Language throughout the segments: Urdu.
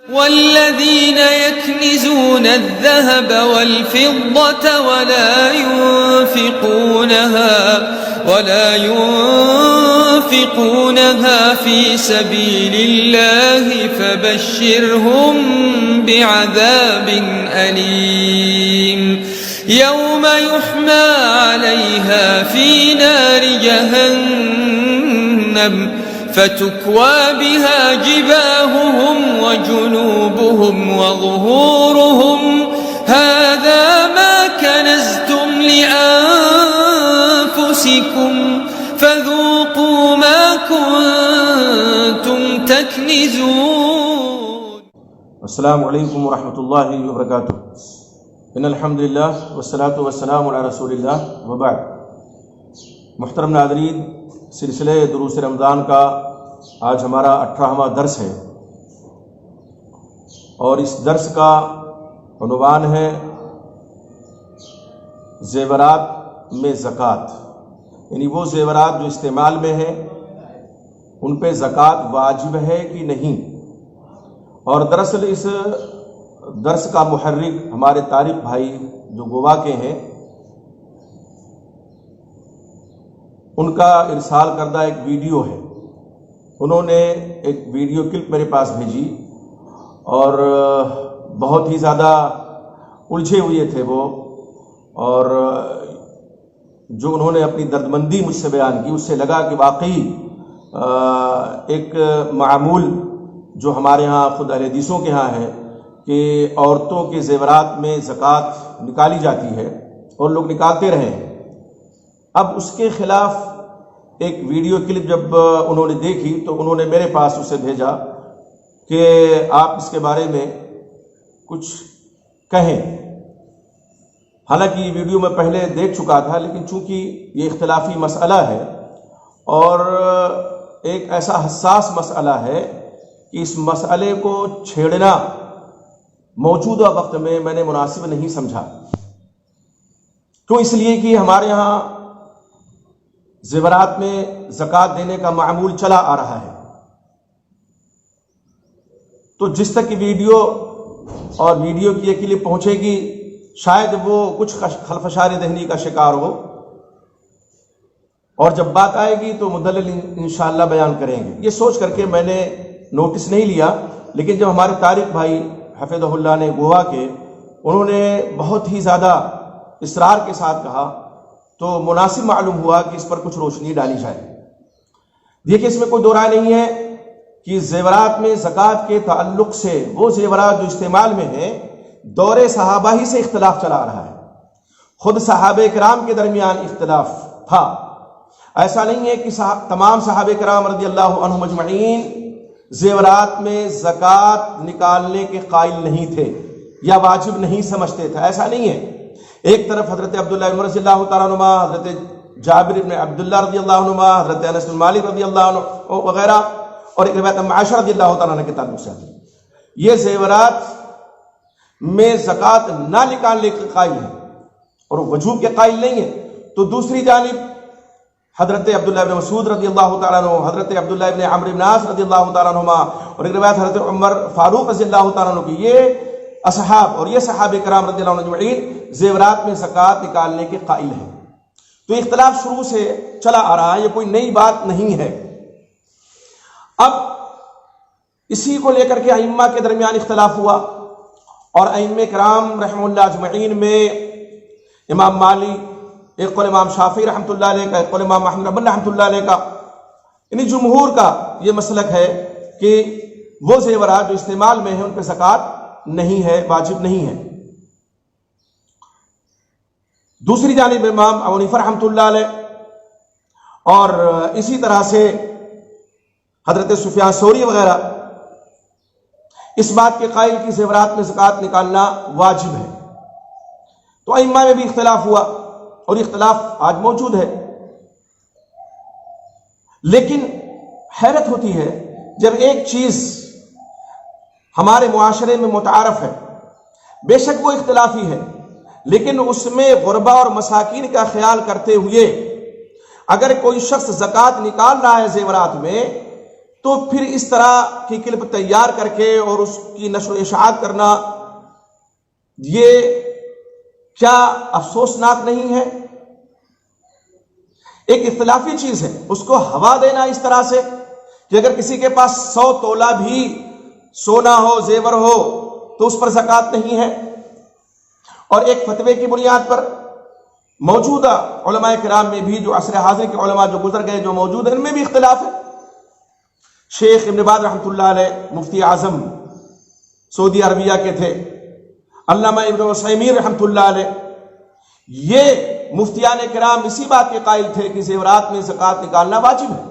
والذين يكنزون الذهب والفضة ولا ينفقونها في سبيل الله فبشرهم بعذاب أليم يوم يحمى عليها في نار جهنم فتكوى بها جباههم وجنوبهم وظهورهم هذا ما كنزتم لأنفسكم فذوقوا ما كنتم تكنزون. السلام علیکم ورحمۃ اللہ وبرکاتہ. ان الحمد للہ والصلاۃ والسلام علی رسول اللہ وبعد. محترم ناظرین، سلسلہ دروس رمضان کا آج ہمارا 18واں درس ہے، اور اس درس کا عنوان ہے زیورات میں زکوٰۃ، یعنی وہ زیورات جو استعمال میں ہیں ان پہ زکوٰۃ واجب ہے کہ نہیں. اور دراصل اس درس کا محرک ہمارے طارق بھائی جو گوا کے ہیں، ان کا ارسال کردہ ایک ویڈیو ہے. انہوں نے ایک ویڈیو کلپ میرے پاس بھیجی اور بہت ہی زیادہ الجھے ہوئے تھے وہ، اور جو انہوں نے اپنی دردمندی مجھ سے بیان کی، اس سے لگا کہ واقعی ایک معمول جو ہمارے ہاں خود اہل حدیثوں کے ہاں ہے کہ عورتوں کے زیورات میں زکوٰۃ نکالی جاتی ہے اور لوگ نکالتے رہے ہیں. اب اس کے خلاف ایک ویڈیو کلپ جب انہوں نے دیکھی تو انہوں نے میرے پاس اسے بھیجا کہ آپ اس کے بارے میں کچھ کہیں. حالانکہ یہ ویڈیو میں پہلے دیکھ چکا تھا، لیکن چونکہ یہ اختلافی مسئلہ ہے اور ایک ایسا حساس مسئلہ ہے کہ اس مسئلے کو چھیڑنا موجودہ وقت میں نے مناسب نہیں سمجھا. کیوں؟ اس لیے کہ ہمارے ہاں زیورات میں زکوٰۃ دینے کا معمول چلا آ رہا ہے. تو جس تک کی ویڈیو اور ویڈیو کی یہ کلپ پہنچے گی، شاید وہ کچھ خلفشار ذہنی کا شکار ہو، اور جب بات آئے گی تو مدلل انشاءاللہ بیان کریں گے. یہ سوچ کر کے میں نے نوٹس نہیں لیا، لیکن جب ہمارے طارق بھائی حفظہ اللہ نے گوا کے، انہوں نے بہت ہی زیادہ اصرار کے ساتھ کہا تو مناسب معلوم ہوا کہ اس پر کچھ روشنی ڈالی جائے. دیکھیں، اس میں کوئی دو رائے نہیں ہے کہ زیورات میں زکوٰۃ کے تعلق سے وہ زیورات جو استعمال میں ہیں دور صحابہ ہی سے اختلاف چلا آ رہا ہے. خود صحابہ کرام کے درمیان اختلاف تھا. ایسا نہیں ہے کہ تمام صحابہ کرام رضی اللہ عنہم اجمعین زیورات میں زکوٰۃ نکالنے کے قائل نہیں تھے یا واجب نہیں سمجھتے تھے، ایسا نہیں ہے. ایک طرف حضرت عبداللہ بن رضی اللہ تعالیٰ عنہ، حضرت جابر بن عبداللہ رضی اللہ عنہ، حضرت انس بن مالک رضی اللہ عنہ وغیرہ، اور ایک روایت عائشہ رضی اللہ تعالیٰ عنہ کے تعلق سے یہ زیورات میں زکوٰۃ نہ نکالنے کے قائل ہیں اور وجوب کے قائل نہیں ہیں. تو دوسری جانب حضرت عبداللہ بن مسعود رضی اللہ تعالیٰ عنہ، حضرت عبداللہ بن عمرو بن عاص رضی اللہ تعالیٰ عنہما، اور ایک روایت حضرت عمر فاروق رضی اللہ تعالیٰ عنہ کی، یہ اصحاب اور یہ صحابہ کرام رضی اللہ عنہ اجمعین زیورات میں زکوٰۃ نکالنے کے قائل ہیں. تو اختلاف شروع سے چلا آ رہا ہے، یہ کوئی نئی بات نہیں ہے. اب اسی کو لے کر کے ائمہ کے درمیان اختلاف ہوا، اور ائمہ کرام رحمہ اللہ اجمعین میں امام مالک، ایک قول امام شافعی رحمۃ اللہ علیہ کا، ایک قول امام احمد رحمۃ اللہ علیہ کا، یعنی جمہور کا یہ مسلک ہے کہ وہ زیورات جو استعمال میں ہیں ان پہ زکوٰۃ نہیں ہے، واجب نہیں ہے. دوسری جانب امام ابو حنیفہ رحمۃ اللہ علیہ اور اسی طرح سے حضرت سفیان ثوری وغیرہ اس بات کے قائل کہ زیورات میں زکوٰۃ نکالنا واجب ہے. تو ائمہ میں بھی اختلاف ہوا اور اختلاف آج موجود ہے. لیکن حیرت ہوتی ہے جب ایک چیز ہمارے معاشرے میں متعارف ہے، بے شک وہ اختلافی ہے، لیکن اس میں غربا اور مساکین کا خیال کرتے ہوئے اگر کوئی شخص زکوٰۃ نکال رہا ہے زیورات میں، تو پھر اس طرح کی کلپ تیار کر کے اور اس کی نشر و اشاعت کرنا یہ کیا افسوسناک نہیں ہے؟ ایک اختلافی چیز ہے، اس کو ہوا دینا اس طرح سے کہ اگر کسی کے پاس 100 تولہ بھی سونا ہو، زیور ہو، تو اس پر زکوٰۃ نہیں ہے۔ اور ایک فتوے کی بنیاد پر موجودہ علماء کرام میں بھی، جو عصر حاضر کے علماء جو گزر گئے جو موجود ہیں، ان میں بھی اختلاف ہے۔ شیخ ابن باز رحمۃ اللہ علیہ مفتی اعظم سعودی عربیہ کے تھے، علامہ ابن عثیمین رحمۃ اللہ علیہ، یہ مفتیان کرام اسی بات کے قائل تھے کہ زیورات میں زکوٰۃ نکالنا واجب ہے۔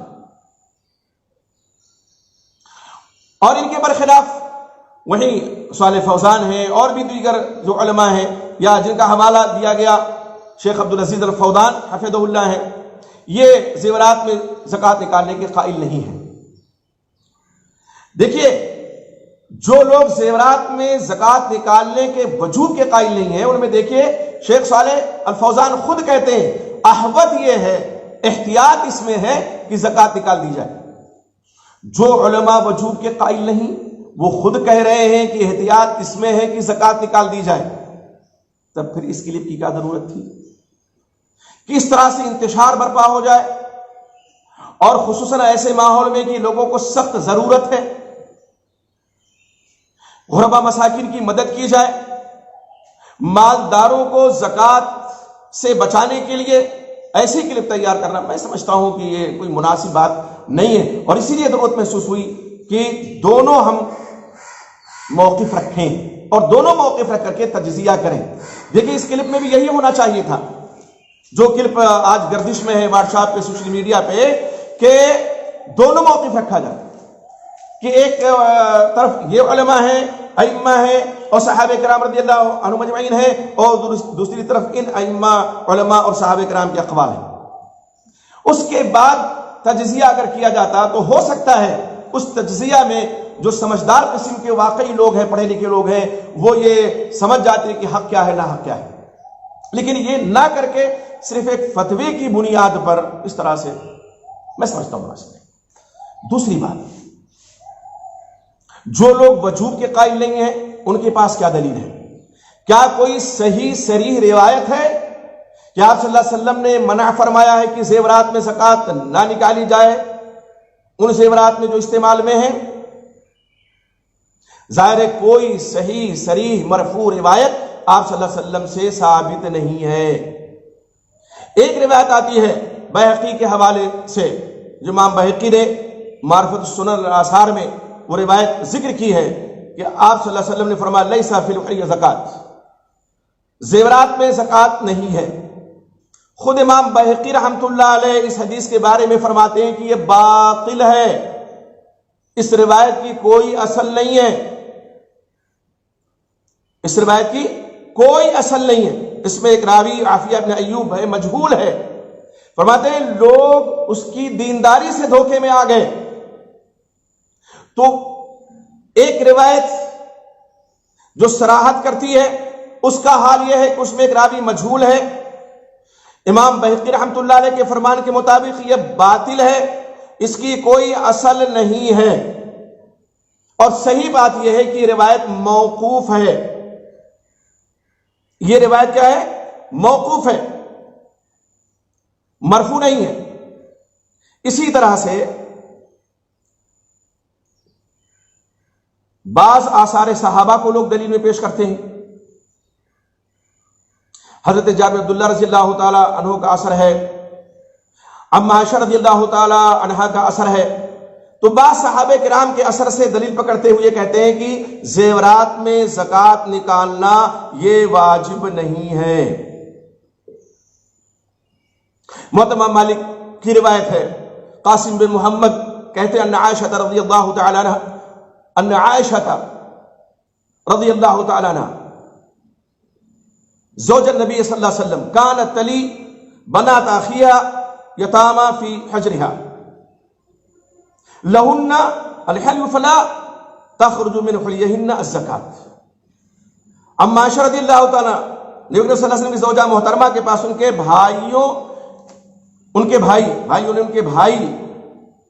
اور ان کے برخلاف وہیں صالح فوزان ہیں اور بھی دیگر جو علماء ہیں یا جن کا حوالہ دیا گیا شیخ عبدالعزیز الفودان حفظہ اللہ ہیں، یہ زیورات میں زکوٰۃ نکالنے کے قائل نہیں ہیں۔ دیکھیے، جو لوگ زیورات میں زکوٰۃ نکالنے کے وجوب کے قائل نہیں ہیں، ان میں دیکھیے شیخ صالح الفوزان خود کہتے ہیں احوط یہ ہے، احتیاط اس میں ہے کہ زکوٰۃ نکال دی جائے۔ جو علماء وجوب کے قائل نہیں، وہ خود کہہ رہے ہیں کہ احتیاط اس میں ہے کہ زکوٰۃ نکال دی جائے، تب پھر اس کلپ کی کیا ضرورت تھی؟ کس طرح سے انتشار برپا ہو جائے، اور خصوصاً ایسے ماحول میں کہ لوگوں کو سخت ضرورت ہے، غربا مساکین کی مدد کی جائے، مالداروں کو زکوٰۃ سے بچانے کے لیے ایسی کلپ تیار کرنا، میں سمجھتا ہوں کہ یہ کوئی مناسب بات نہیں ہے، اور اسی لیے ضرورت محسوس ہوئی کہ دونوں ہم موقف رکھیں اور دونوں موقف رکھ کر کے تجزیہ کریں۔ دیکھیں، اس کلپ میں بھی یہی ہونا چاہیے تھا جو کلپ آج گردش میں ہے واٹس ایپ پہ، سوشل میڈیا پہ، کہ دونوں موقف رکھا جائے کہ ایک طرف یہ علماء ہیں، ائمہ ہیں اور صحابہ کرام رضی اللہ عنہم اجمعین ہیں، اور دوسری طرف ان ائمہ علماء اور صحابہ کرام کے اقوال ہیں۔ اس کے بعد تجزیہ اگر کیا جاتا تو ہو سکتا ہے اس تجزیہ میں جو سمجھدار قسم کے واقعی لوگ ہیں، پڑھے لکھے لوگ ہیں، وہ یہ سمجھ جاتے ہیں کہ حق کیا ہے نا حق کیا ہے، لیکن یہ نہ کر کے صرف ایک فتوے کی بنیاد پر اس طرح سے میں سمجھتا ہوں مناسب نہیں۔ دوسری بات، جو لوگ وجوب کے قائل نہیں ہیں ان کے پاس کیا دلیل ہے؟ کیا کوئی صحیح صریح روایت ہے کہ آپ صلی اللہ علیہ وسلم نے منع فرمایا ہے کہ زیورات میں زکوٰۃ نہ نکالی جائے، ان زیورات میں جو استعمال میں ہیں؟ ظاہر ہے کوئی صحیح صریح مرفوع روایت آپ صلی اللہ علیہ وسلم سے ثابت نہیں ہے۔ ایک روایت آتی ہے بہقی کے حوالے سے، جو امام بہقی نے معرفت السنن الآثار میں وہ روایت ذکر کی ہے کہ آپ صلی اللہ علیہ وسلم نے فرمایا لیس فی الحلی زکوٰۃ، زیورات میں زکوٰۃ نہیں ہے۔ خود امام بہقی رحمۃ اللہ علیہ اس حدیث کے بارے میں فرماتے ہیں کہ یہ باطل ہے، اس روایت کی کوئی اصل نہیں ہے، اس روایت کی کوئی اصل نہیں ہے، اس میں ایک راوی عافیہ بن ایوب ہے، مجہول ہے۔ فرماتے ہیں لوگ اس کی دینداری سے دھوکے میں آ گئے۔ تو ایک روایت جو صراحت کرتی ہے اس کا حال یہ ہے کہ اس میں ایک راوی مجہول ہے، امام بہقی رحمۃ اللہ علیہ کے فرمان کے مطابق یہ باطل ہے، اس کی کوئی اصل نہیں ہے، اور صحیح بات یہ ہے کہ یہ روایت موقوف ہے۔ یہ روایت کیا ہے؟ موقوف ہے، مرفوع نہیں ہے۔ اسی طرح سے بعض آثار صحابہ کو لوگ دلیل میں پیش کرتے ہیں۔ حضرت جابر عبداللہ رضی اللہ تعالی عنہ کا اثر ہے، اما عائشہ رضی اللہ تعالی عنہا کا اثر ہے۔ تو بعض صحابہ کرام کے اثر سے دلیل پکڑتے ہوئے کہتے ہیں کہ زیورات میں زکوٰۃ نکالنا یہ واجب نہیں ہے۔ موطا مالک کی روایت ہے، قاسم بن محمد کہتے ہیں ان عائشہ رضی اللہ تعالی عنہ ان عائشہ رضی اللہ تعالی عنہ زوج النبی صلی اللہ علیہ وسلم كانت تلی بنات اخیها یتاما فی حجرها لہن الحل فلا تخرج من حلیہن الزکاۃ۔ اما عائشہ رضی اللہ تعالی نبی صلی اللہ علیہ وسلم کی زوجہ محترمہ کے پاس ان کے بھائی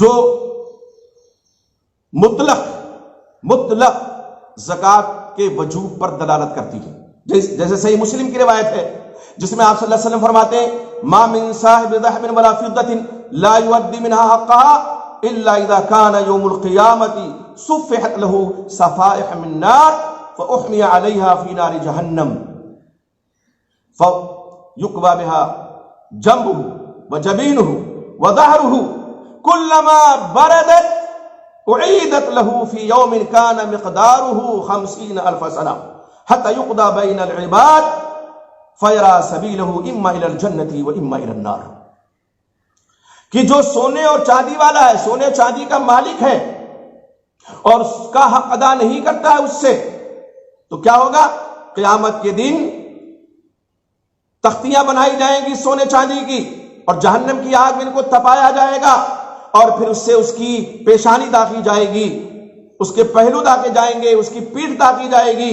جو مطلق زکوٰۃ کے وجوب پر دلالت کرتی ہے. جیسے صحیح مسلم کی روایت ہے جس میں آپ صلی اللہ علیہ وسلم فرماتے ہیں ما من صاحب ذهب ولا فضة لا يؤدي منها حقها الا اذا كان يوم القيامة صفحت له صفائح من نار فاحمي عليها في نار جهنم فيقوى بها جنبه وجبينه وظهره كلما بردت اعيدت له في يوم كان مقداره 50,000 سنة حتى يقضى بين العباد فيرى سبيله اما الى الجنة واما الى النار. کہ جو سونے اور چاندی والا ہے، سونے اور چاندی کا مالک ہے اور اس کا حق ادا نہیں کرتا ہے اس سے، تو کیا ہوگا؟ قیامت کے دن تختیاں بنائی جائیں گی سونے چاندی کی اور جہنم کی آگ میں ان کو تپایا جائے گا اور پھر اس سے اس کی پیشانی داغی جائے گی، اس کے پہلو داغے جائیں گے، اس کی پیٹھ داغی جائے گی،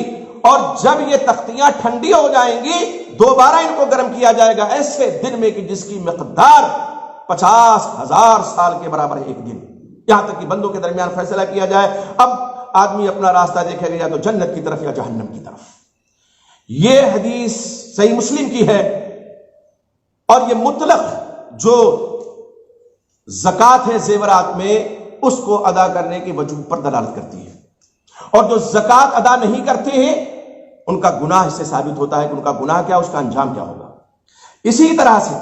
اور جب یہ تختیاں ٹھنڈی ہو جائیں گی دوبارہ ان کو گرم کیا جائے گا ایسے دن میں کہ جس کی مقدار 50,000 سال کے برابر ہے ایک دن، یہاں تک کہ بندوں کے درمیان فیصلہ کیا جائے اب آدمی اپنا راستہ دیکھے گا یا تو جنت کی طرف یا جہنم کی طرف. یہ حدیث صحیح مسلم کی ہے اور یہ مطلق جو زکوٰۃ ہے زیورات میں اس کو ادا کرنے کے وجوب پر دلالت کرتی ہے، اور جو زکوٰۃ ادا نہیں کرتے ہیں ان کا گناہ اس سے ثابت ہوتا ہے کہ ان کا گناہ کیا، اس کا انجام کیا ہوگا. اسی طرح سے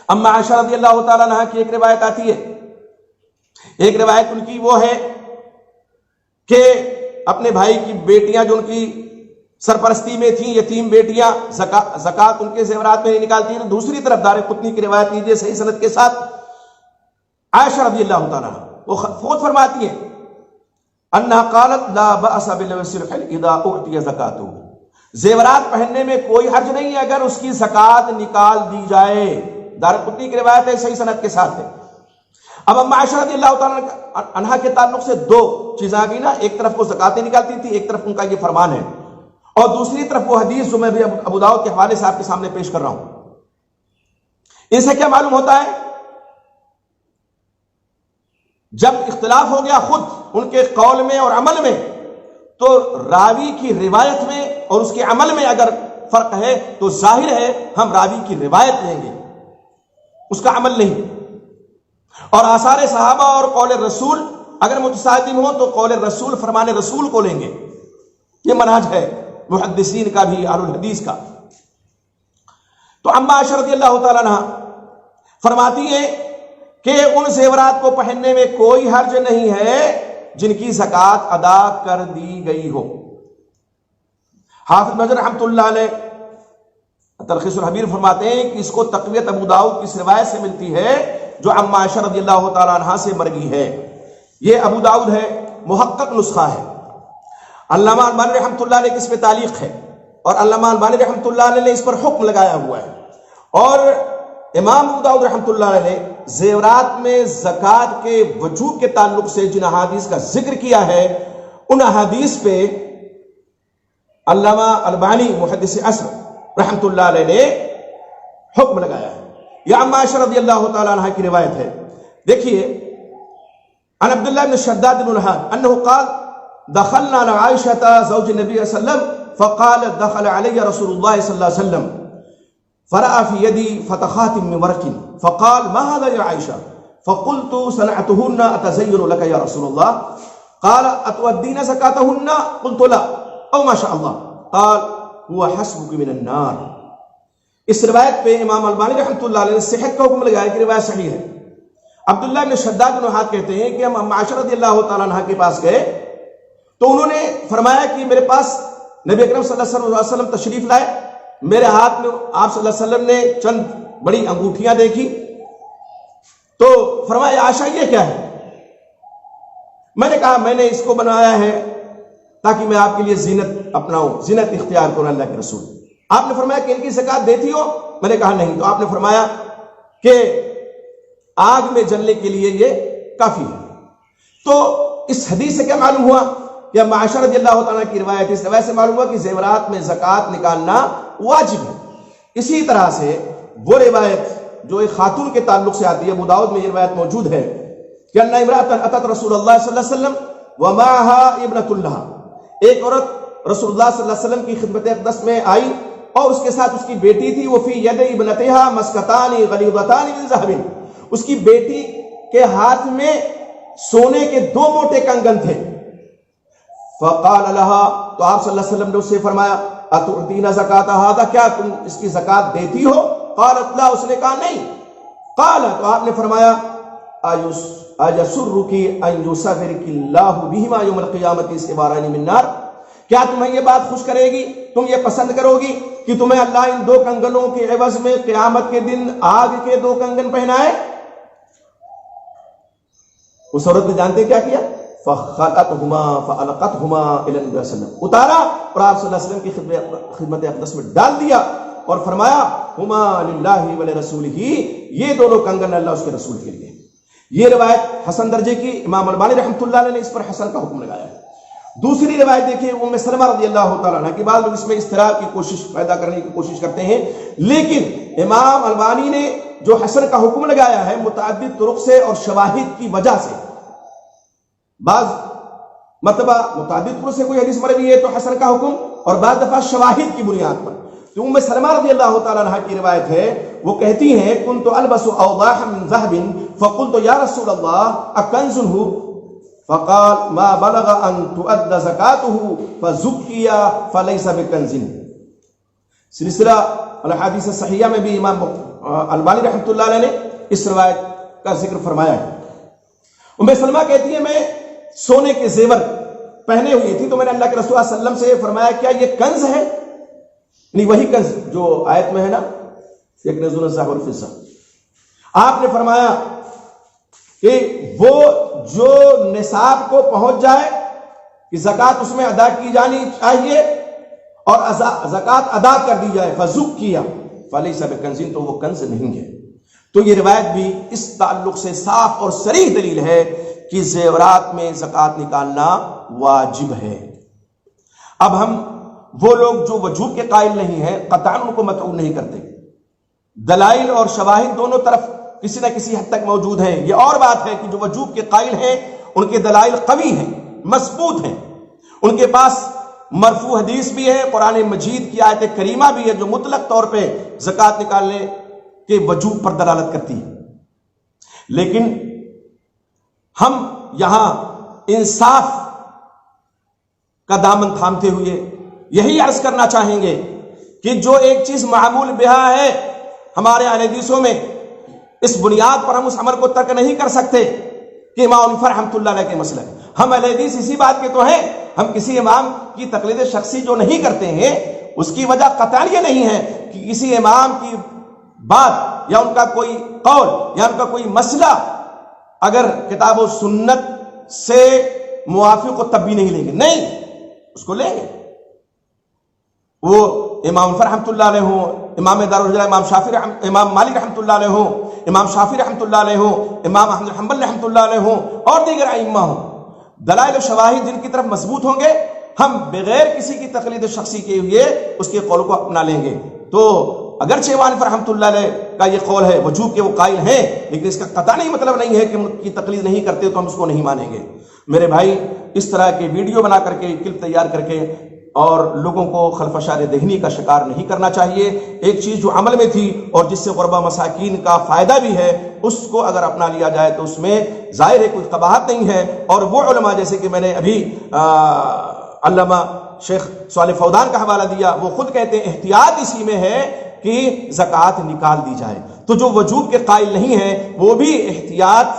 اما عائشہ رضی اللہ تعالیٰ عنہا کی ایک روایت آتی ہے، ایک روایت ان کی وہ ہے کہ اپنے بھائی کی بیٹیاں جو ان کی سرپرستی میں تھیں، یتیم بیٹیاں، زکوٰۃ ان کے زیورات میں نہیں نکالتی ہیں. دوسری طرف دارقطنی کی روایت لیجیے صحیح سند کے ساتھ، عائشہ رضی اللہ تعالیٰ وہ خود فرماتی ہیں انہا قالت لا بأس باللبس الحل اذا اعطی زکاتہ، زیورات پہننے میں کوئی حرج نہیں ہے اگر اس کی زکوٰۃ نکال دی جائے. دارقطنی کی روایت ہے صحیح سند کے ساتھ ہے. اب اما عائشہ رضی اللہ تعالیٰ عنہا کے تعلق سے دو چیزیں آ گئی نا، ایک طرف وہ زکاتیں نکالتی تھی، ایک طرف ان کا یہ فرمان ہے، اور دوسری طرف وہ حدیث جو میں بھی ابو داؤد کے حوالے سے آپ کے سامنے پیش کر رہا ہوں. ان سے کیا معلوم ہوتا ہے؟ جب اختلاف ہو گیا خود ان کے قول میں اور عمل میں، تو راوی کی روایت میں اور اس کے عمل میں اگر فرق ہے تو ظاہر ہے ہم راوی کی روایت لیں گے، اس کا عمل نہیں. اور آثار صحابہ اور قول رسول اگر متصادم ہو تو قول رسول، فرمان رسول کو لیں گے. یہ منہج ہے محدثین کا بھی، اہل الحدیث کا. تو اما عائشہ رضی اللہ تعالیٰ عنہ فرماتی ہیں کہ ان زیورات کو پہننے میں کوئی حرج نہیں ہے جن کی زکوٰۃ ادا کر دی گئی ہو. حافظ نجر رحمۃ اللہ علیہ تلخیص الحبیر فرماتے ہیں کہ اس کو تقویت ابو داؤد کی روایت سے ملتی ہے جو اما عائشہ رضی اللہ تعالیٰ عنہ سے مرگی ہے. یہ ابو داؤد ہے، محقق نسخہ ہے. علامہ البانی رحمۃ اللہ علیہ کی اس پہ تعلیق ہے اور علامہ البانی رحمۃ اللہ علیہ نے اس پر حکم لگایا ہوا ہے. اور امام ابو داؤد رحمۃ اللہ علیہ نے زیورات میں زکوٰۃ کے وجوب کے تعلق سے جن احادیث کا ذکر کیا ہے ان احادیث پہ علامہ البانی محدث عصر رحمۃ اللہ علیہ نے حکم لگایا ہے. یہ اما عائشہ رضی اللہ تعالی عنہ کی روایت ہے. دیکھیے عن عبد الله بن شداد بن الهاد انه قال دخلنا على عائشة زوج النبي صلى الله عليه وسلم فقال دخل علي رسول الله صلى الله عليه وسلم فرأى في يدي فتخات من ورق فقال ما هذا يا عائشة فقلت صنعتهن أتزين لك يا رسول الله قال أتؤدين زكاتهن قلت لا أو ما شاء الله قال هو حسبك من النار. اس روایت پہ امام البانی رحمۃ اللہ علیہ نے صحت کا حکم لگایا کہ روایت صحیح ہے. عبداللہ بن شداد بن الہاد کہتے ہیں کہ ہم عائشہ رضی اللہ تعالیٰ عنہ کے پاس گئے تو انہوں نے فرمایا کہ میرے پاس نبی اکرم صلی اللہ علیہ وسلم تشریف لائے. میرے ہاتھ میں آپ صلی اللہ علیہ وسلم نے چند بڑی انگوٹھیاں دیکھی تو فرمایا عائشہ یہ کیا ہے؟ میں نے کہا میں نے اس کو بنایا ہے تاکہ میں آپ کے لیے زینت اپناؤں، زینت اختیار کروں اللہ کے رسول. آپ نے فرمایا کہ ان کی زکات دیتی ہو؟ میں نے کہا نہیں. تو آپ نے فرمایا کہ آگ میں جلنے کے لیے یہ کافی ہے. تو اس حدیث سے کیا معلوم ہوا کہ عائشہ رضی اللہ تعالیٰ کی روایت، اس روایت سے معلوم ہوا کہ زیورات میں زکات نکالنا واجب ہے. اسی طرح سے وہ روایت جو ایک خاتون کے تعلق سے آتی ہے، ابو داؤد میں یہ روایت موجود ہے کہ ان امرأۃ اتت رسول اللہ صلی اللہ علیہ وسلم ومعها ابنۃ لها، ایک عورت رسول اللہ صلی اللہ علیہ وسلم کی خدمت اقدس میں آئی اور اس کے ساتھ اس کی بیٹی تھی، وہ فی ید ابنتها مسکتان غلیظتان من ذهب، اس کی بیٹی کے ہاتھ میں سونے کے 2 موٹے کنگن تھے۔ فقال لها، تو آپ صلی اللہ علیہ وسلم نے اس سے فرمایا اتعطین زکات هذا، کیا تم اس کی زکات دیتی ہو؟ قالت لا، اس نے کہا نہیں۔ قال، تو آپ نے فرمایا اَيَسُرُّكِ أَن يُصَغِّرَكِ اللَّهُ بِهِمَا يَوْمَ الْقِيَامَةِ سِوَارَيْنِ مِن نَّارٍ، کیا تمہیں یہ بات خوش کرے گی، تم یہ پسند کرو گی کہ تمہیں اللہ ان 2 کنگنوں کے عوض میں قیامت کے دن آگ کے 2 کنگن پہنائے؟ اس عورت نے جانتے کیا کیا؟ فَخَلَتْهُمَا فَأَلْقَتْهُمَا إِلَى النَّبِيِّ صلی اللہ علیہ وسلم، اتارا اور آپ صلی اللہ علیہ وسلم کی خدمت اقدس میں ڈال دیا اور فرمایا ہما للہ ولرسولہ، یہ دونوں کنگن اللہ اس کے رسول کے لیے۔ یہ روایت حسن درجے کی، امام البانی رحمۃ اللہ علیہ نے اس پر حسن کا حکم لگایا ہے۔ دوسری روایت دیکھیں ام سلمہ رضی اللہ تعالیٰ عنہ کی، بعض لوگ اس میں اضطراب کی کوشش پیدا کرنے کی کوشش کرتے ہیں، لیکن امام البانی نے جو حسن کا حکم لگایا ہے متعدد طرق سے اور شواہد کی وجہ سے، بعض مرتبہ متعدد طرق سے کوئی حدیث مروی ہے تو حسن کا حکم، اور بعض دفعہ شواہد کی بنیاد پر۔ تو ام سلمہ رضی اللہ تعالیٰ عنہ کی روایت ہے، وہ کہتی ہیں کنت البس اوضاحا من ذهب فقلت یا رسول اللہ اکنز هو؟ فقال ما بلغ ان تؤدى زکاته فزکی فلیس بکنز۔ سلسلہ الاحادیث الصحیحہ میں بھی امام البانی رحمۃ اللہ علیہ نے اس روایت کا ذکر فرمایا ہے۔ ام سلمہ کہتی ہے میں سونے کے زیور پہنے ہوئی تھی تو میں نے اللہ کے رسول صلی اللہ علیہ وسلم سے فرمایا کیا یہ کنز ہے؟ نہیں، وہی کنز جو آیت میں ہے نا، یکنزون الذهب والفضہ۔ آپ نے فرمایا کہ وہ جو نصاب کو پہنچ جائے کہ زکوٰۃ اس میں ادا کی جانی چاہیے اور زکوٰۃ ادا کر دی جائے، فزکیہ فلیس بکنز، تو وہ کنز نہیں ہے۔ تو یہ روایت بھی اس تعلق سے صاف اور صریح دلیل ہے کہ زیورات میں زکوٰۃ نکالنا واجب ہے۔ اب ہم وہ لوگ جو وجوب کے قائل نہیں ہیں قطعاً ان کو مطعون نہیں کرتے، دلائل اور شواہد دونوں طرف کسی نہ کسی حد تک موجود ہیں۔ یہ اور بات ہے کہ جو وجوب کے قائل ہیں ان کے دلائل قوی ہیں، مضبوط ہیں، ان کے پاس مرفوع حدیث بھی ہے، قرآن مجید کی آیت کریمہ بھی ہے جو مطلق طور پہ زکوٰۃ نکالنے کے وجوب پر دلالت کرتی ہے۔ لیکن ہم یہاں انصاف کا دامن تھامتے ہوئے یہی عرض کرنا چاہیں گے کہ جو ایک چیز معمول بہا ہے ہمارے اہل حدیثوں میں، اس بنیاد پر ہم اس عمل کو ترک نہیں کر سکتے کہ امام حنیفہ رحمۃ اللہ علیہ کے مسلک۔ ہم اہل حدیث اسی بات کے تو ہیں، ہم کسی امام کی تقلید شخصی جو نہیں کرتے ہیں اس کی وجہ قطعاً یہ نہیں ہے کہ کسی امام کی بات یا ان کا کوئی قول یا ان کا کوئی مسئلہ اگر کتاب و سنت سے موافق ہو تب بھی نہیں لیں گے، نہیں، اس کو لیں گے۔ وہ امام حنیفہ رحمۃ اللہ علیہ ہوں، امام دارالہجرہ امام مالک رحمۃ اللہ علیہ ہوں، امام شافعی رحمۃ اللہ علیہ ہوں، امام احمد بن حنبل رحمۃ اللہ علیہ ہوں، اور دیگر ائمہ ہوں، دلائل و شواہد جن کی طرف مضبوط ہوں گے ہم بغیر کسی کی تقلید شخصی کے ہوئے اس کے قول کو اپنا لیں گے۔ تو اگرچہ امام حنیفہ رحمۃ اللہ علیہ کا یہ قول ہے وجوب کے وہ قائل ہیں، لیکن اس کا قطعی مطلب نہیں ہے کہ ان کی تقلید نہیں کرتے تو ہم اس کو نہیں مانیں گے۔ میرے بھائی، اس طرح کے ویڈیو بنا کر کے، کلپ تیار کر کے اور لوگوں کو خلفشار ذہنی کا شکار نہیں کرنا چاہیے۔ ایک چیز جو عمل میں تھی اور جس سے غربا مساکین کا فائدہ بھی ہے، اس کو اگر اپنا لیا جائے تو اس میں ظاہر ہے کوئی قباحت نہیں ہے۔ اور وہ علماء جیسے کہ میں نے ابھی علامہ شیخ صالح فودان کا حوالہ دیا، وہ خود کہتے ہیں احتیاط اسی میں ہے کہ زکوٰۃ نکال دی جائے۔ تو جو وجوب کے قائل نہیں ہیں وہ بھی احتیاط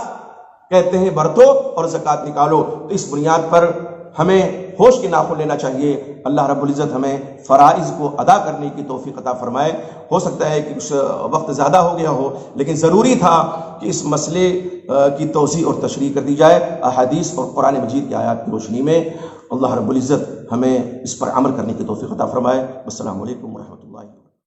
کہتے ہیں برتو اور زکوٰۃ نکالو۔ تو اس بنیاد پر ہمیں ہوش کے ناخن لینا چاہیے۔ اللہ رب العزت ہمیں فرائض کو ادا کرنے کی توفیق عطا فرمائے۔ ہو سکتا ہے کہ کچھ وقت زیادہ ہو گیا ہو، لیکن ضروری تھا کہ اس مسئلے کی توضیح اور تشریح کر دی جائے احادیث اور قرآن مجید کی آیات کی روشنی میں۔ اللہ رب العزت ہمیں اس پر عمل کرنے کی توفیق عطا فرمائے۔ السلام علیکم ورحمۃ اللہ۔